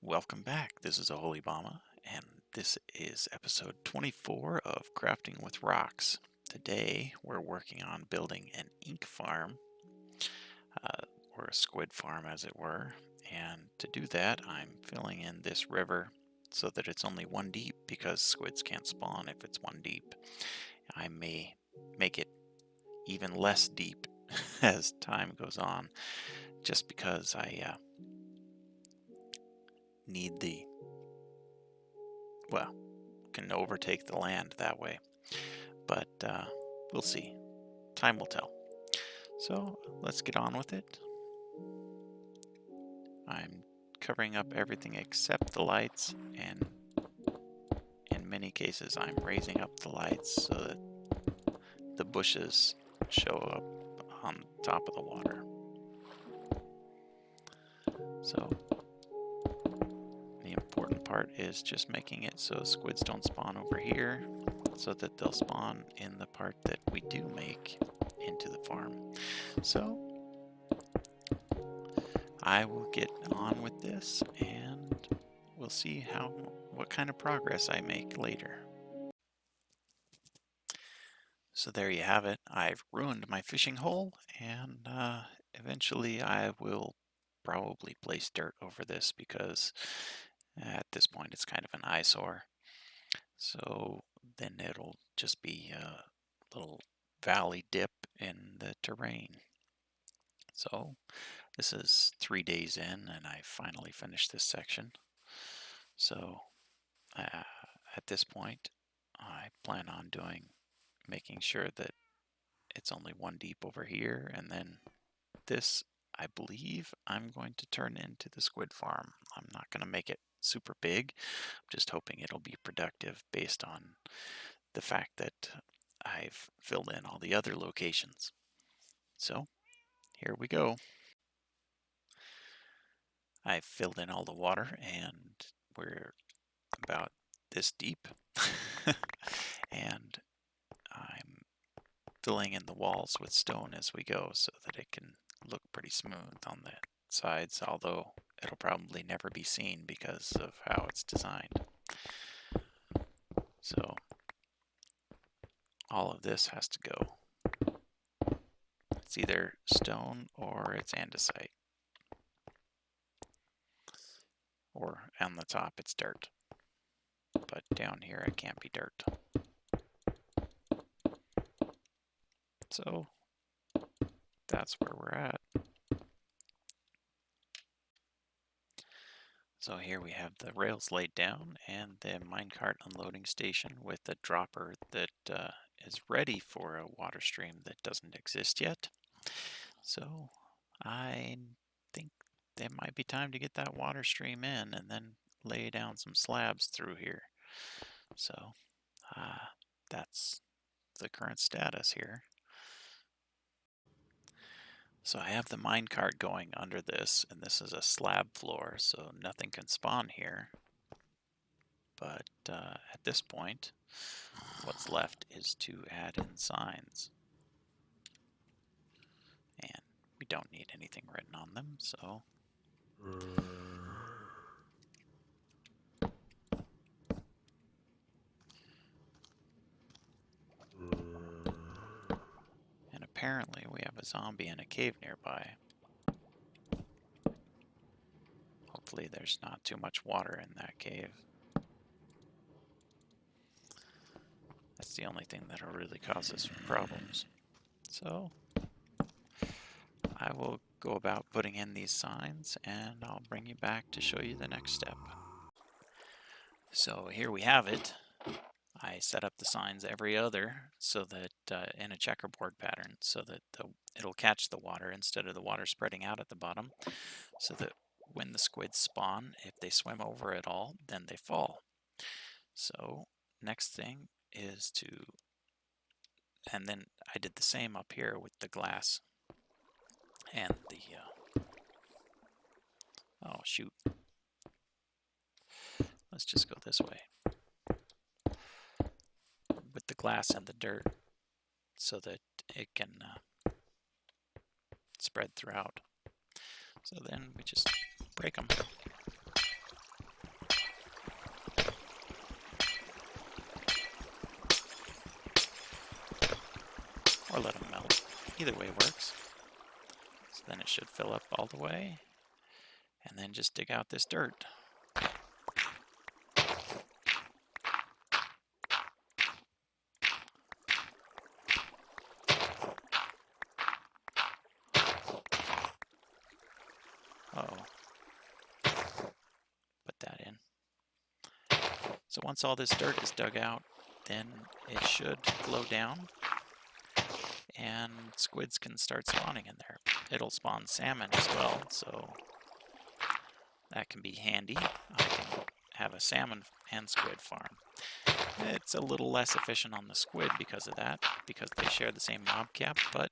Welcome back. This is Aholibamah, and this is episode 24 of Crafting with Rocks. Today, we're working on building an ink farm, or a squid farm as it were. And to do that, I'm filling in this river so that it's only one deep because squids can't spawn if it's one deep. I may make it even less deep as time goes on, just because I need can overtake the land that way. But we'll see. Time will tell. So let's get on with it. I'm covering up everything except the lights, and in many cases I'm raising up the lights so that the bushes show up on top of the water. So the important part is just making it so squids don't spawn over here, so that they'll spawn in the part that we do make into the farm. So I will get on with this and we'll see what kind of progress I make later. So there you have it. I've ruined my fishing hole, and eventually I will probably place dirt over this because at this point it's kind of an eyesore. So then it'll just be a little valley dip in the terrain. So this is 3 days in and I finally finished this section. So at this point I plan on making sure that it's only one deep over here, and then this I believe I'm going to turn into the squid farm. I'm not going to make it super big. I'm just hoping it'll be productive based on the fact that I've filled in all the other locations. So here we go. I've filled in all the water and we're about this deep. And I'm filling in the walls with stone as we go so that it can look pretty smooth on the sides, although it'll probably never be seen because of how it's designed. So all of this has to go. It's either stone or it's andesite. Or on the top it's dirt. But down here it can't be dirt. So that's where we're at. So here we have the rails laid down and the minecart unloading station with a dropper that is ready for a water stream that doesn't exist yet. So I think it might be time to get that water stream in and then lay down some slabs through here. So that's the current status here. So I have the minecart going under this, and this is a slab floor, so nothing can spawn here. But at this point, what's left is to add in signs. And we don't need anything written on them, so... And apparently we have a zombie in a cave nearby. Hopefully there's not too much water in that cave. That's the only thing that'll really cause us problems. So I will go about putting in these signs and I'll bring you back to show you the next step. So here we have it. I set up the signs every other so that in a checkerboard pattern so that it'll catch the water instead of the water spreading out at the bottom, so that when the squids spawn, if they swim over at all, then they fall. So next thing is and then I did the same up here with the glass and the, oh shoot, let's just go this way, with the glass and the dirt so that it can spread throughout. So then we just break them. or let them melt. Either way works. So then it should fill up all the way, and then just dig out this dirt. Uh-oh. Put that in. So once all this dirt is dug out, then it should flow down and squids can start spawning in there. It'll spawn salmon as well, so that can be handy. I can have a salmon and squid farm. It's a little less efficient on the squid because of that, because they share the same mob cap, but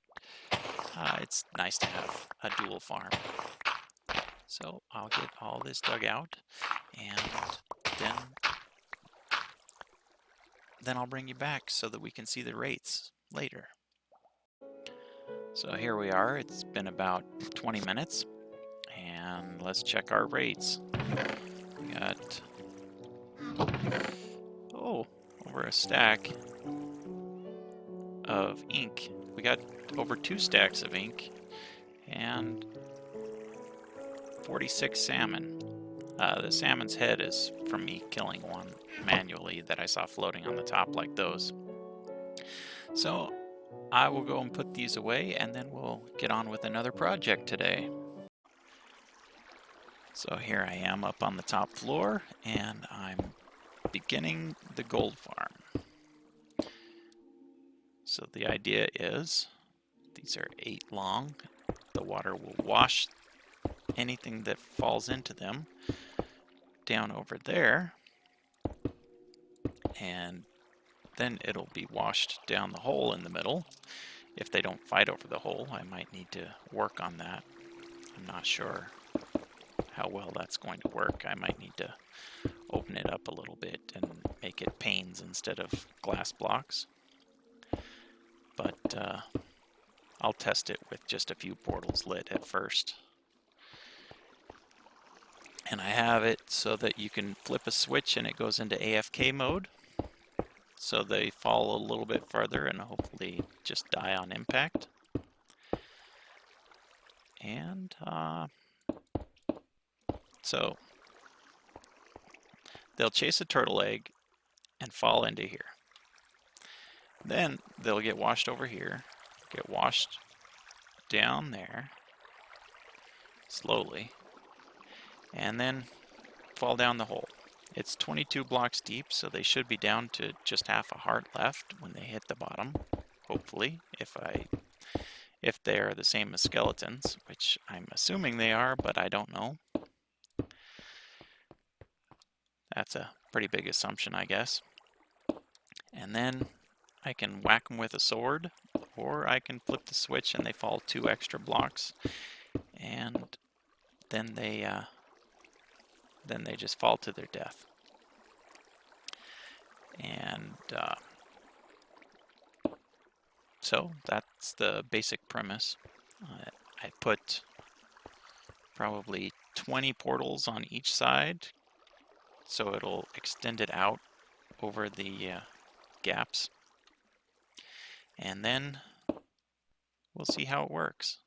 it's nice to have a dual farm. So I'll get all this dug out, and then I'll bring you back so that we can see the rates later. So here we are. It's been about 20 minutes, and let's check our rates. We got, over a stack of ink. We got over 2 stacks of ink and 46 salmon. The salmon's head is from me killing one manually that I saw floating on the top like those. So I will go and put these away, and then we'll get on with another project today. So here I am up on the top floor, and I'm beginning the gold farm. So the idea is, these are 8 long. The water will wash anything that falls into them down over there, and then it'll be washed down the hole in the middle. If they don't fight over the hole, I might need to work on that. I'm not sure how well that's going to work. I might need to open it up a little bit and make it panes instead of glass blocks. But I'll test it with just a few portals lit at first. And I have it so that you can flip a switch and it goes into AFK mode. So they fall a little bit further and hopefully just die on impact. And so they'll chase a turtle egg and fall into here. Then they'll get washed over here, get washed down there slowly, and then fall down the hole. It's 22 blocks deep, so they should be down to just half a heart left when they hit the bottom, hopefully, if they are the same as skeletons, which I'm assuming they are, but I don't know. That's a pretty big assumption, I guess. And then I can whack them with a sword, or I can flip the switch and they fall 2 extra blocks, and then they just fall to their death. And so that's the basic premise. I put probably 20 portals on each side, so it'll extend it out over the gaps. And then we'll see how it works.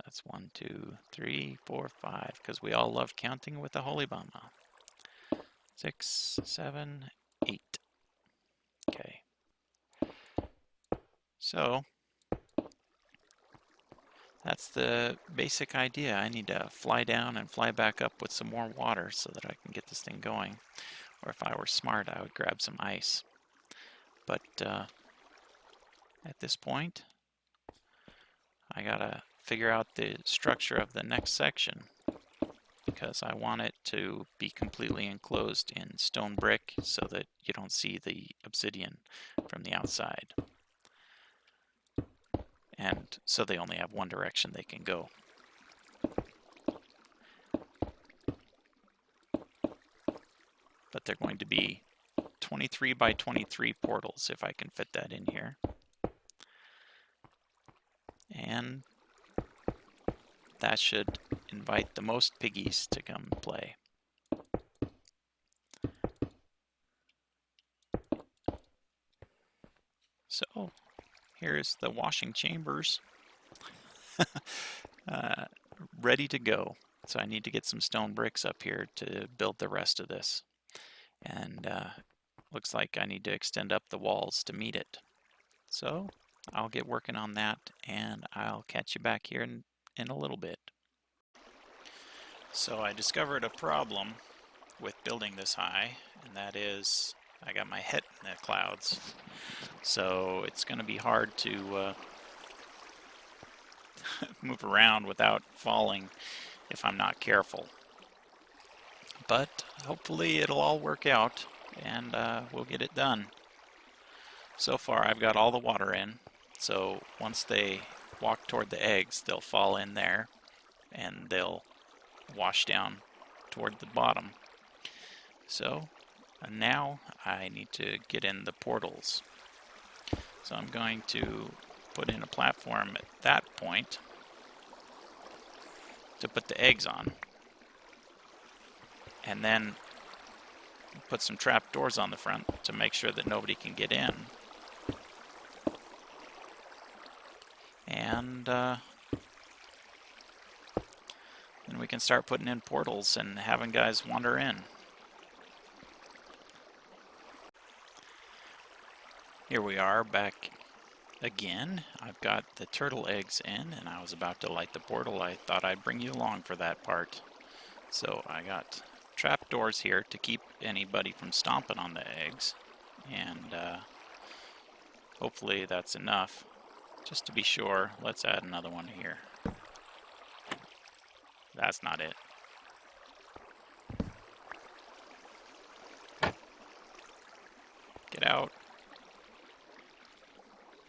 That's 1, 2, 3, 4, 5, because we all love counting with the Aholibamah. 6, 7, 8. Okay. So that's the basic idea. I need to fly down and fly back up with some more water so that I can get this thing going. Or if I were smart, I would grab some ice. But at this point, I gotta figure out the structure of the next section, because I want it to be completely enclosed in stone brick so that you don't see the obsidian from the outside. And so they only have one direction they can go. But they're going to be 23 by 23 portals if I can fit that in here. And that should invite the most piggies to come play. So here's the washing chambers uh, ready to go. So I need to get some stone bricks up here to build the rest of this. And looks like I need to extend up the walls to meet it. So I'll get working on that, and I'll catch you back here in a little bit. So I discovered a problem with building this high, and that is I got my head in the clouds. So it's going to be hard to move around without falling if I'm not careful. But hopefully it'll all work out, and we'll get it done. So far I've got all the water in, so once they walk toward the eggs, they'll fall in there and they'll wash down toward the bottom. So now I need to get in the portals. So I'm going to put in a platform at that point to put the eggs on, and then put some trap doors on the front to make sure that nobody can get in. And then we can start putting in portals and having guys wander in. Here we are back again. I've got the turtle eggs in, and I was about to light the portal. I thought I'd bring you along for that part. So I got trap doors here to keep anybody from stomping on the eggs, and hopefully that's enough. Just to be sure, let's add another one here. That's not it. Get out.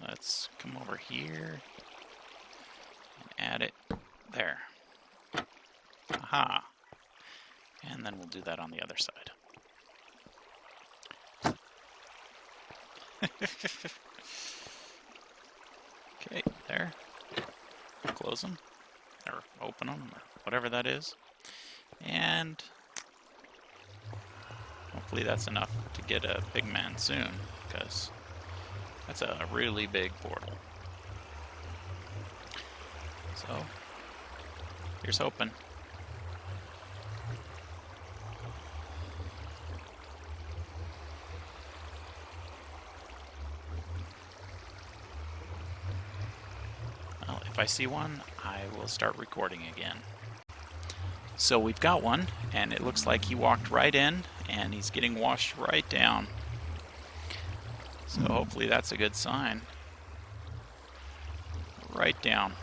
Let's come over here and add it there. Aha. And then we'll do that on the other side. Okay, there. Close them, or open them, or whatever that is. And hopefully that's enough to get a big man soon, because that's a really big portal. So, here's hoping. Well, if I see one, I will start recording again. So we've got one, and it looks like he walked right in, and he's getting washed right down. So hopefully that's a good sign. Right down.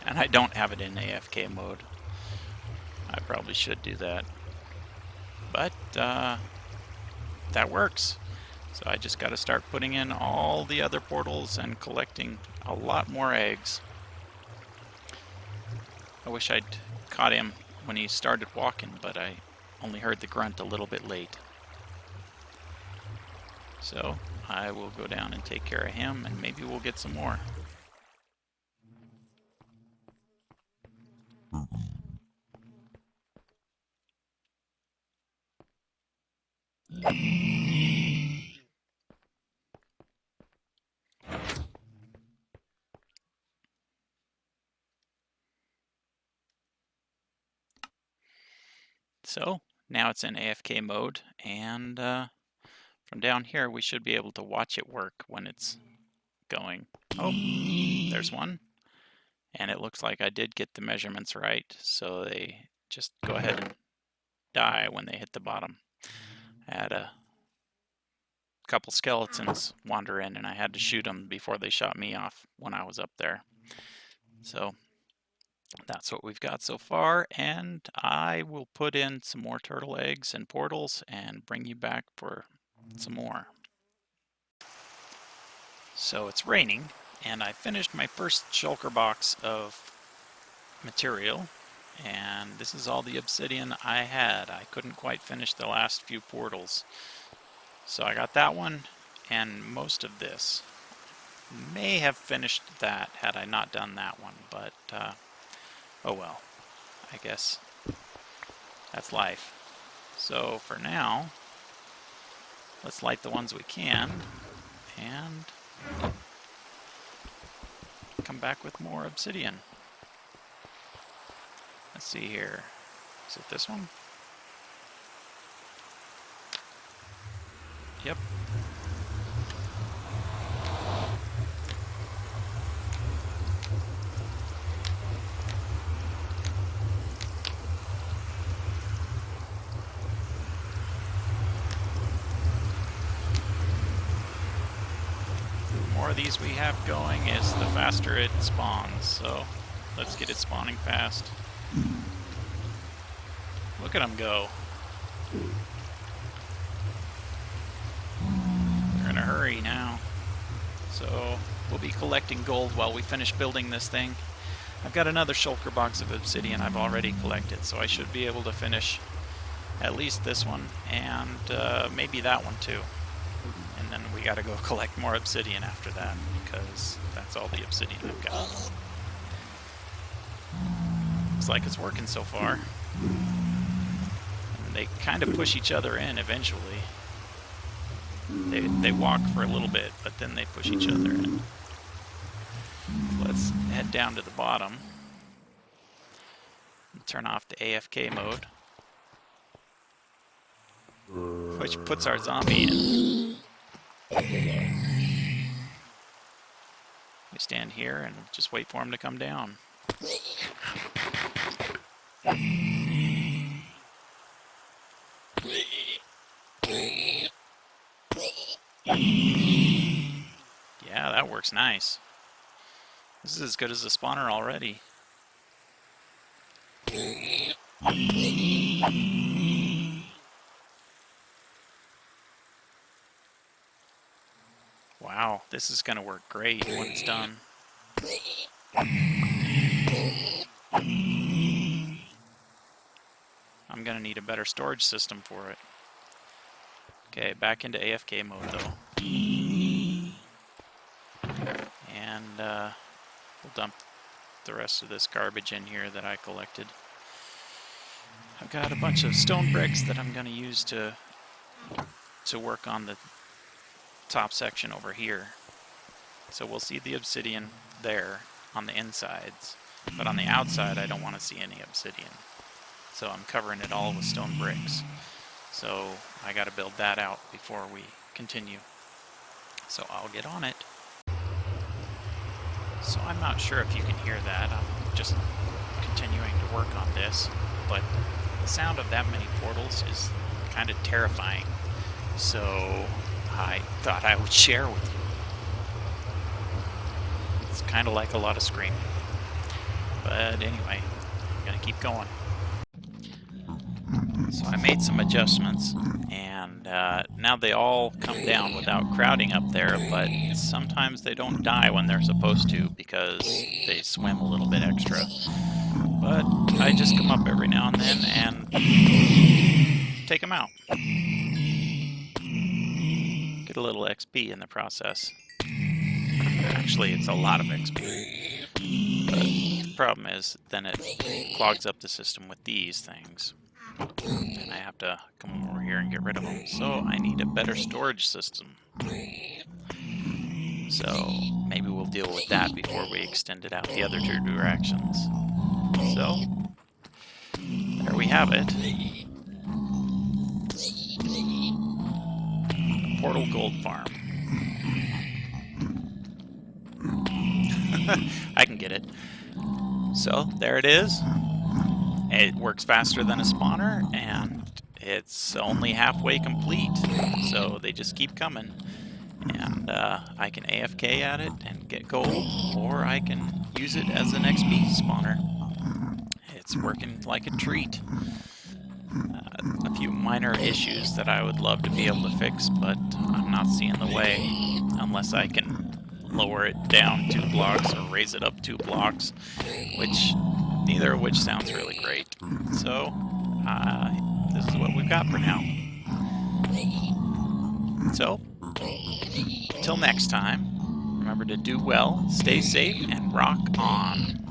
And I don't have it in AFK mode. I probably should do that. But that works. So I just got to start putting in all the other portals and collecting a lot more eggs. I wish I'd caught him when he started walking, but I only heard the grunt a little bit late. So I will go down and take care of him, and maybe we'll get some more. So now it's in AFK mode, and from down here we should be able to watch it work when it's going. Oh, there's one. And it looks like I did get the measurements right, so they just go ahead and die when they hit the bottom. I had a couple skeletons wander in, and I had to shoot them before they shot me off when I was up there. So that's what we've got so far, and I will put in some more turtle eggs and portals and bring you back for some more. So it's raining, and I finished my first shulker box of material, and this is all the obsidian I had. I couldn't quite finish the last few portals. So I got that one and most of this. May have finished that had I not done that one, but oh well, I guess that's life. So for now, let's light the ones we can, and come back with more obsidian. Let's see here. Is it this one? Yep. The more of these we have going is the faster it spawns, so let's get it spawning fast. Look at them go. They're in a hurry now. So we'll be collecting gold while we finish building this thing. I've got another shulker box of obsidian I've already collected, so I should be able to finish at least this one and maybe that one too. And then we gotta go collect more obsidian after that, because that's all the obsidian I've got. Looks like it's working so far. And they kind of push each other in eventually. They walk for a little bit, but then they push each other in. Let's head down to the bottom and turn off the AFK mode, which puts our zombie in. We stand here and just wait for him to come down. Yeah, that works nice. This is as good as a spawner already. Wow, this is going to work great when it's done. I'm going to need a better storage system for it. Okay, back into AFK mode though. And we'll dump the rest of this garbage in here that I collected. I've got a bunch of stone bricks that I'm going to use to work on the top section over here. So we'll see the obsidian there on the insides, but on the outside I don't want to see any obsidian. So I'm covering it all with stone bricks. So I got to build that out before we continue. So I'll get on it. So I'm not sure if you can hear that. I'm just continuing to work on this, but the sound of that many portals is kind of terrifying. So I thought I would share with you. It's kind of like a lot of screaming. But anyway, I'm going to keep going. So I made some adjustments, and now they all come down without crowding up there, but sometimes they don't die when they're supposed to because they swim a little bit extra. But I just come up every now and then and take them out. Get a little XP in the process. Actually, it's a lot of XP. But the problem is, then it clogs up the system with these things. And I have to come over here and get rid of them. So I need a better storage system. So maybe we'll deal with that before we extend it out the other two directions. So there we have it. Portal Gold Farm. I can get it. So there it is. It works faster than a spawner, and it's only halfway complete, so they just keep coming. And I can AFK at it and get gold, or I can use it as an XP spawner. It's working like a treat. A few minor issues that I would love to be able to fix, but I'm not seeing the way unless I can lower it down 2 blocks or raise it up 2 blocks, neither of which sounds really great. So, this is what we've got for now. So, till next time, remember to do well, stay safe, and rock on.